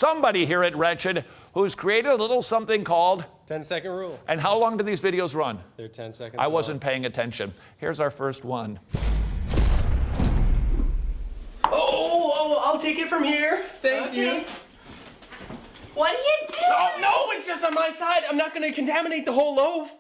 somebody here at Wretched who's created a little something called 10-second rule. And how long do these videos run? They're 10 seconds I long. wasn't paying attention. Here's our first one. Oh, I'll take it from here. Thank you. What are you doing? Oh, no, it's just on my side. I'm not going to contaminate the whole loaf.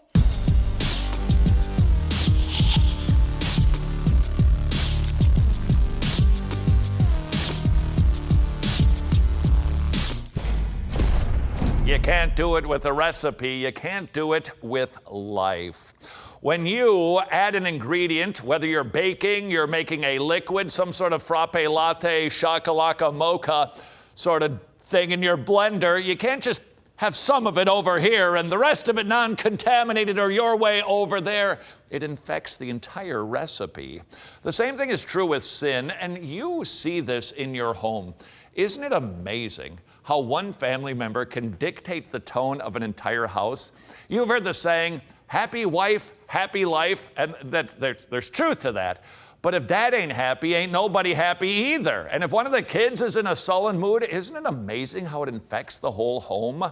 You can't do it with a recipe. You can't do it with life. When you add an ingredient, whether you're baking, you're making a liquid, some sort of frappe latte, shakalaka mocha sort of thing in your blender, you can't just have some of it over here and the rest of it non-contaminated or your way over there. It infects the entire recipe. The same thing is true with sin, and you see this in your home. Isn't it amazing how one family member can dictate the tone of an entire house? You've heard the saying, happy wife, happy life, and that there's truth to that. But if dad ain't happy, ain't nobody happy either. And if one of the kids is in a sullen mood, isn't it amazing how it infects the whole home?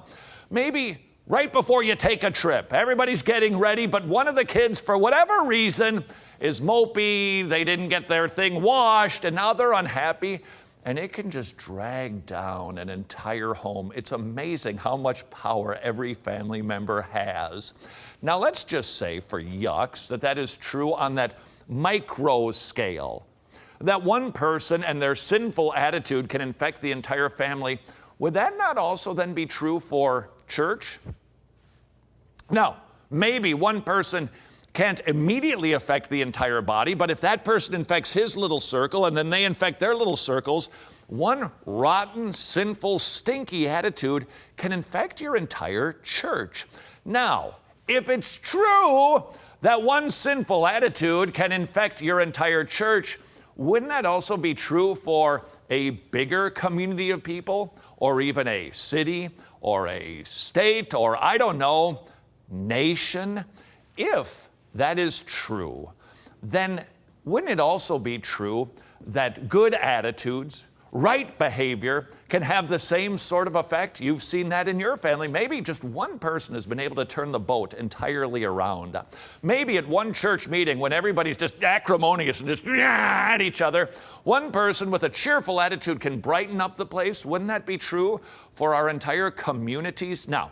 Maybe right before you take a trip, everybody's getting ready, but one of the kids, for whatever reason, is mopey, they didn't get their thing washed, and now they're unhappy. And it can just drag down an entire home. It's amazing how much power every family member has. Now, let's just say for yucks that is true on that micro scale. That one person and their sinful attitude can infect the entire family. Would that not also then be true for church? Now, maybe one person can't immediately affect the entire body, but if that person infects his little circle and then they infect their little circles, one rotten, sinful, stinky attitude can infect your entire church. Now, if it's true that one sinful attitude can infect your entire church, wouldn't that also be true for a bigger community of people, or even a city, or a state, or I don't know, nation? If that is true, then wouldn't it also be true that good attitudes, right behavior can have the same sort of effect? You've seen that in your family. Maybe just one person has been able to turn the boat entirely around. Maybe at one church meeting when everybody's just acrimonious and just at each other, one person with a cheerful attitude can brighten up the place. Wouldn't that be true for our entire communities? Now,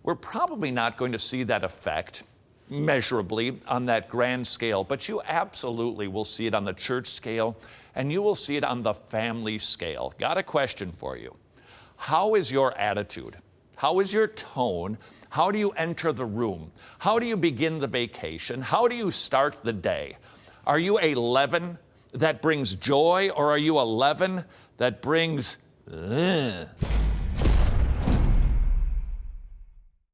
we're probably not going to see that effect measurably on that grand scale, but you absolutely will see it on the church scale, and you will see it on the family scale. Got a question for you. How is your attitude? How is your tone? How do you enter the room? How do you begin the vacation? How do you start the day? Are you a leaven that brings joy, or are you a leaven that brings